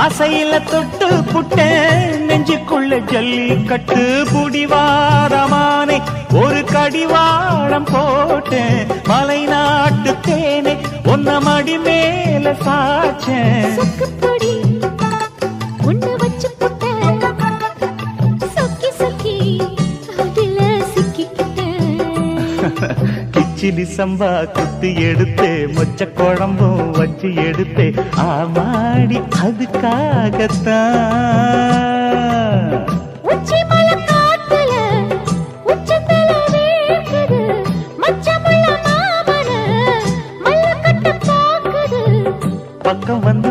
ஆசையில தொட்டு புட்டேன் நெஞ்சுக்குள்ள ஜல்லிக்கட்டு புடிவாரமானே ஒரு கடிவாளம் போட்டேன் மலை நாட்டு தேனே ஒன்ன மடி மேல சாச்சேன் கிச்சிலி சம்பா குத்தி எடுத்தே மொச்ச குழம்பும் வச்சு எடுத்தே ஆமாடி அதுக்காகத்தான் பக்கம் வந்து